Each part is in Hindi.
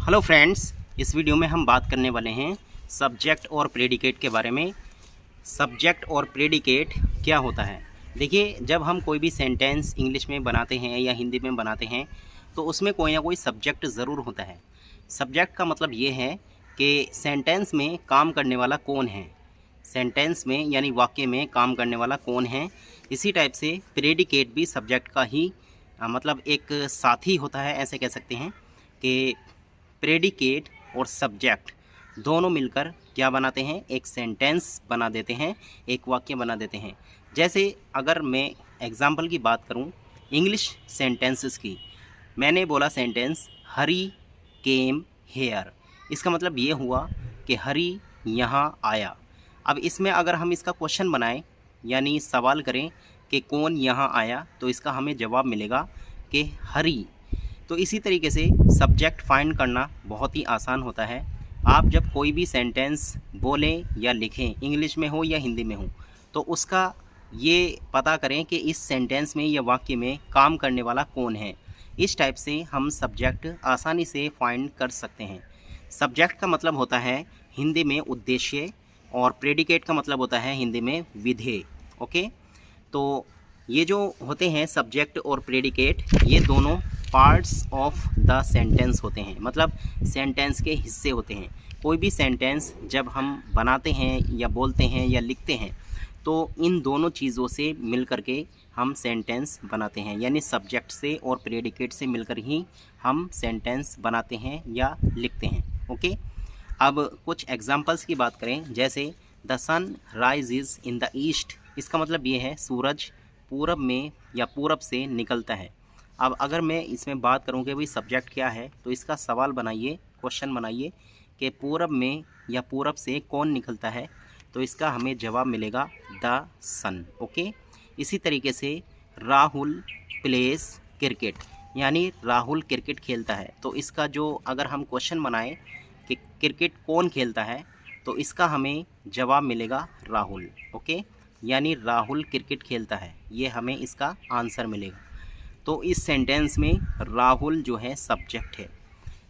हेलो फ्रेंड्स, इस वीडियो में हम बात करने वाले हैं सब्जेक्ट और प्रेडिकेट के बारे में। सब्जेक्ट और प्रेडिकेट क्या होता है? देखिए, जब हम कोई भी सेंटेंस इंग्लिश में बनाते हैं या हिंदी में बनाते हैं तो उसमें कोई ना कोई सब्जेक्ट ज़रूर होता है। सब्जेक्ट का मतलब ये है कि सेंटेंस में काम करने वाला कौन है, सेंटेंस में यानी वाक्य में काम करने वाला कौन है। इसी टाइप से प्रेडिकेट भी सब्जेक्ट का ही मतलब एक साथी होता है, ऐसे कह सकते हैं कि प्रेडिकेट और सब्जेक्ट दोनों मिलकर क्या बनाते हैं, एक सेंटेंस बना देते हैं, एक वाक्य बना देते हैं। जैसे अगर मैं एग्जाम्पल की बात करूं इंग्लिश सेंटेंसेस की, मैंने बोला सेंटेंस हरी केम हेयर। इसका मतलब ये हुआ कि हरी यहाँ आया। अब इसमें अगर हम इसका क्वेश्चन बनाएं यानी सवाल करें कि कौन यहाँ आया, तो इसका हमें जवाब मिलेगा कि हरी। तो इसी तरीके से सब्जेक्ट फाइंड करना बहुत ही आसान होता है। आप जब कोई भी सेंटेंस बोलें या लिखें, इंग्लिश में हो या हिंदी में हो, तो उसका ये पता करें कि इस सेंटेंस में या वाक्य में काम करने वाला कौन है। इस टाइप से हम सब्जेक्ट आसानी से फाइंड कर सकते हैं। सब्जेक्ट का मतलब होता है हिंदी में उद्देश्य और प्रेडिकेट का मतलब होता है हिंदी में विधेय। ओके, तो ये जो होते हैं सब्जेक्ट और प्रेडिकेट, ये दोनों पार्ट्स ऑफ द सेंटेंस होते हैं, मतलब सेंटेंस के हिस्से होते हैं। कोई भी सेंटेंस जब हम बनाते हैं या बोलते हैं या लिखते हैं तो इन दोनों चीज़ों से मिल कर के हम सेंटेंस बनाते हैं, यानी सब्जेक्ट से और प्रेडिकेट से मिलकर ही हम सेंटेंस बनाते हैं या लिखते हैं। ओके, अब कुछ एग्जांपल्स की बात करें, जैसे the sun rises in the east. इसका मतलब ये है सूरज पूरब में या पूरब से निकलता है। अब अगर मैं इसमें बात करूं कि भाई सब्जेक्ट क्या है, तो इसका सवाल बनाइए, क्वेश्चन बनाइए कि पूरब में या पूरब से कौन निकलता है, तो इसका हमें जवाब मिलेगा द सन। ओके, इसी तरीके से राहुल प्लेस क्रिकेट, यानी राहुल क्रिकेट खेलता है। तो इसका जो अगर हम क्वेश्चन बनाएं कि क्रिकेट कौन खेलता है, तो इसका हमें जवाब मिलेगा राहुल। ओके, यानी राहुल क्रिकेट खेलता है, ये हमें इसका आंसर मिलेगा। तो इस सेंटेंस में राहुल जो है सब्जेक्ट है।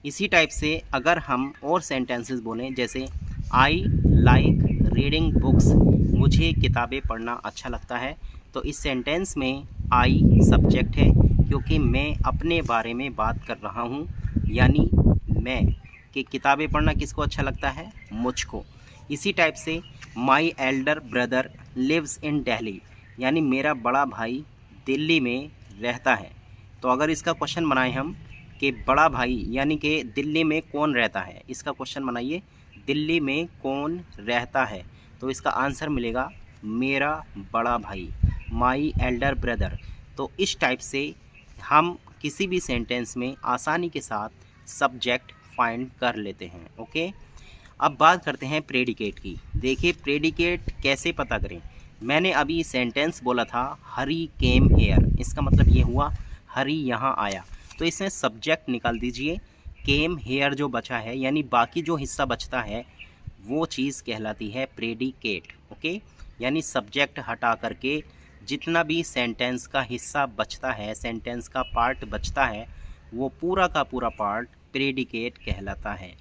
इसी टाइप से अगर हम और सेंटेंसेस बोलें, जैसे आई लाइक रीडिंग बुक्स, मुझे किताबें पढ़ना अच्छा लगता है, तो इस सेंटेंस में आई सब्जेक्ट है, क्योंकि मैं अपने बारे में बात कर रहा हूँ, यानी मैं, कि किताबें पढ़ना किसको अच्छा लगता है, मुझको। इसी टाइप से my elder brother lives in Delhi, यानी मेरा बड़ा भाई दिल्ली में रहता है। तो अगर इसका क्वेश्चन बनाएं हम कि बड़ा भाई यानी कि दिल्ली में कौन रहता है, इसका क्वेश्चन बनाइए दिल्ली में कौन रहता है, तो इसका आंसर मिलेगा मेरा बड़ा भाई, माई एल्डर ब्रदर। तो इस टाइप से हम किसी भी सेंटेंस में आसानी के साथ सब्जेक्ट फाइंड कर लेते हैं। ओके, अब बात करते हैं प्रेडिकेट की। देखिए, प्रेडिकेट कैसे पता करें। मैंने अभी सेंटेंस बोला था हरी केम हेयर, इसका मतलब ये हुआ हरी यहाँ आया। तो इसमें सब्जेक्ट निकाल दीजिए, केम हेयर जो बचा है, यानी बाकी जो हिस्सा बचता है वो चीज़ कहलाती है प्रेडिकेट। ओके, यानी सब्जेक्ट हटा करके जितना भी सेंटेंस का हिस्सा बचता है, सेंटेंस का पार्ट बचता है, वो पूरा का पूरा पार्ट प्रेडिकेट कहलाता है।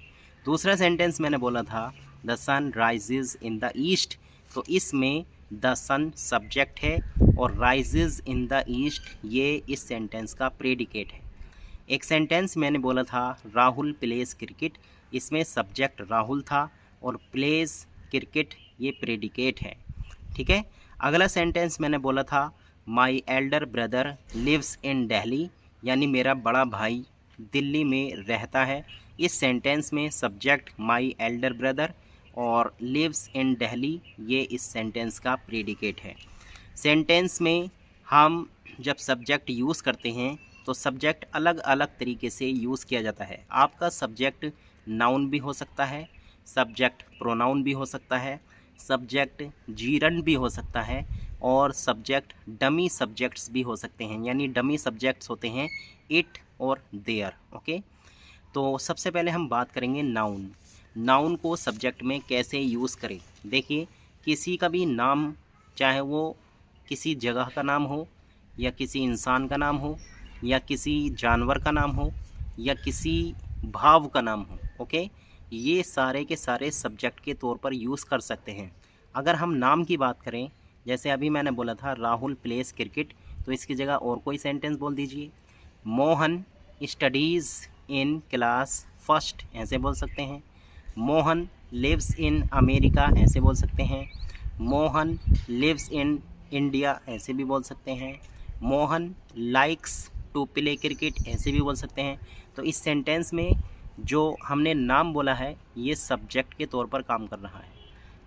दूसरा सेंटेंस मैंने बोला था the sun rises in the east, तो इसमें द सन सब्जेक्ट है और राइजेज इन द ईस्ट ये इस सेंटेंस का प्रेडिकेट है। एक सेंटेंस मैंने बोला था राहुल प्लेस क्रिकेट, इसमें सब्जेक्ट राहुल था और प्लेस क्रिकेट ये प्रेडिकेट है। ठीक है, अगला सेंटेंस मैंने बोला था my elder brother lives in Delhi, यानी मेरा बड़ा भाई दिल्ली में रहता है। इस सेंटेंस में सब्जेक्ट माई एल्डर ब्रदर और लिव्स इन दिल्ली ये इस सेंटेंस का प्रेडिकेट है। सेंटेंस में हम जब सब्जेक्ट यूज़ करते हैं तो सब्जेक्ट अलग अलग तरीके से यूज़ किया जाता है। आपका सब्जेक्ट नाउन भी हो सकता है, सब्जेक्ट प्रोनाउन भी हो सकता है, सब्जेक्ट जीरंड भी हो सकता है और सब्जेक्ट डमी सब्जेक्ट्स भी हो सकते हैं, यानी डमी सब्जेक्ट्स होते हैं इट और देयर। ओके, तो सबसे पहले हम बात करेंगे नाउन। नाउन को सब्जेक्ट में कैसे यूज़ करें। देखिए, किसी का भी नाम, चाहे वो किसी जगह का नाम हो या किसी इंसान का नाम हो या किसी जानवर का नाम हो या किसी भाव का नाम हो। ओके, ये सारे के सारे सब्जेक्ट के तौर पर यूज़ कर सकते हैं। अगर हम नाम की बात करें, जैसे अभी मैंने बोला था राहुल प्लेस क्रिकेट, तो इसकी जगह और कोई सेंटेंस बोल दीजिए। Mohan studies in class first, ऐसे बोल सकते हैं। मोहन लिव्स इन अमेरिका, ऐसे बोल सकते हैं। मोहन लिव्स इन इंडिया, ऐसे भी बोल सकते हैं। Mohan likes to play cricket, ऐसे भी बोल सकते हैं। तो इस सेंटेंस में जो हमने नाम बोला है ये सब्जेक्ट के तौर पर काम कर रहा है।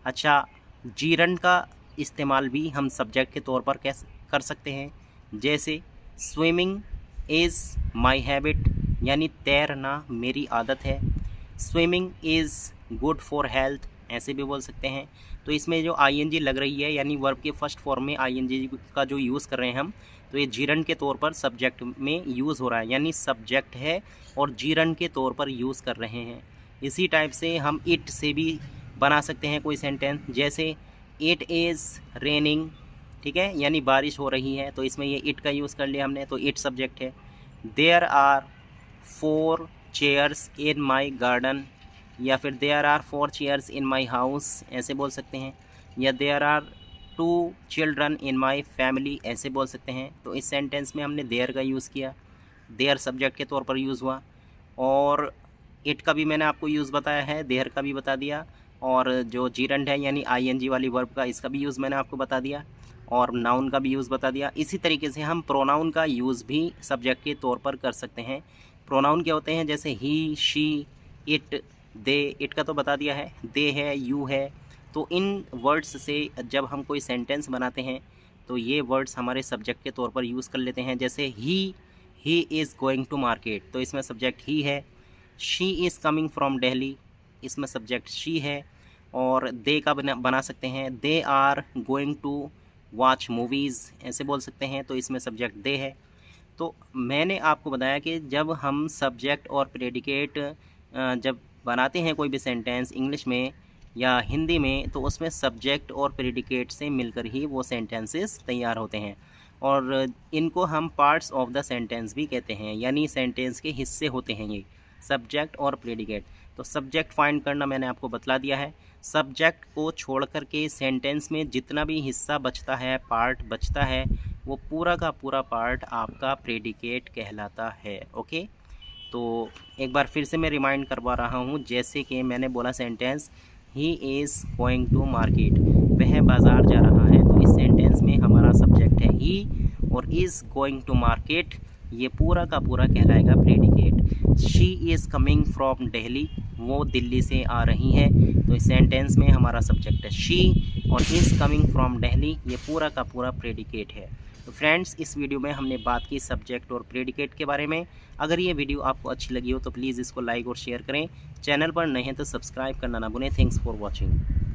अच्छा, जीरंड का इस्तेमाल भी हम सब्जेक्ट के तौर पर कैसे कर सकते हैं, जैसे स्विमिंग इज़ माई हैबिट, यानी तैरना मेरी आदत है। Swimming is good for health, ऐसे भी बोल सकते हैं। तो इसमें जो आईएनजी लग रही है, यानी वर्ब के फर्स्ट फॉर्म में आईएनजी का जो यूज़ कर रहे हैं हम, तो ये जीरंड के तौर पर सब्जेक्ट में यूज़ हो रहा है, यानी सब्जेक्ट है और जीरंड के तौर पर यूज़ कर रहे हैं। इसी टाइप से हम इट से भी बना सकते हैं कोई सेंटेंस, जैसे इट इज़ रेनिंग, ठीक है, यानी बारिश हो रही है, तो इसमें ये इट का यूज़ कर लिया हमने, तो इट सब्जेक्ट है। There are 4 chairs in my garden, या फिर there are 4 chairs in my house, ऐसे बोल सकते हैं। या there are 2 children in my family, ऐसे बोल सकते हैं। तो इस सेंटेंस में हमने देयर का यूज़ किया, देयर सब्जेक्ट के तौर पर यूज़ हुआ। और इट का भी मैंने आपको यूज़ बताया है, देयर का भी बता दिया, और जो जीरंड है यानी आईएनजी वाली वर्ब का, इसका भी यूज़ मैंने आपको बता दिया, और नाउन का भी यूज़ बता दिया। इसी तरीके से हम प्रोनाउन का यूज़ भी सब्जेक्ट के तौर पर कर सकते हैं। प्रोनाउन क्या होते हैं, जैसे ही, शी, इट, दे। इट का तो बता दिया है, दे है, यू है। तो इन वर्ड्स से जब हम कोई सेंटेंस बनाते हैं तो ये वर्ड्स हमारे सब्जेक्ट के तौर पर यूज़ कर लेते हैं। जैसे he is going to market, तो इसमें सब्जेक्ट ही है। She is coming from Delhi, इसमें सब्जेक्ट शी है। और दे का बना सकते हैं, they are going to watch movies, ऐसे बोल सकते हैं, तो इसमें सब्जेक्ट दे है। तो मैंने आपको बताया कि जब हम सब्जेक्ट और प्रेडिकेट जब बनाते हैं कोई भी सेंटेंस इंग्लिश में या हिंदी में, तो उसमें सब्जेक्ट और प्रेडिकेट से मिलकर ही वो सेंटेंसेस तैयार होते हैं। और इनको हम पार्ट्स ऑफ द सेंटेंस भी कहते हैं, यानी सेंटेंस के हिस्से होते हैं ये सब्जेक्ट और प्रेडिकेट। तो सब्जेक्ट फाइंड करना मैंने आपको बतला दिया है। सब्जेक्ट को छोड़ कर के सेंटेंस में जितना भी हिस्सा बचता है, पार्ट बचता है, वो पूरा का पूरा पार्ट आपका प्रेडिकेट कहलाता है। ओके, तो एक बार फिर से मैं रिमाइंड करवा रहा हूँ, जैसे कि मैंने बोला sentence he is going to market, वह बाज़ार जा रहा है, तो इस सेंटेंस में हमारा सब्जेक्ट है ही, और इज़ गोइंग टू मार्केट ये पूरा का पूरा कहलाएगा predicate. She is coming from Delhi, वो दिल्ली से आ रही है, तो इस सेंटेंस में हमारा सब्जेक्ट है शी, और इज़ कमिंग फ्रॉम दिल्ली ये पूरा का पूरा प्रेडिकेट है। तो फ्रेंड्स, इस वीडियो में हमने बात की सब्जेक्ट और प्रेडिकेट के बारे में। अगर ये वीडियो आपको अच्छी लगी हो तो प्लीज़ इसको लाइक और शेयर करें। चैनल पर नए हैं तो सब्सक्राइब करना ना भूलें। Thanks for watching.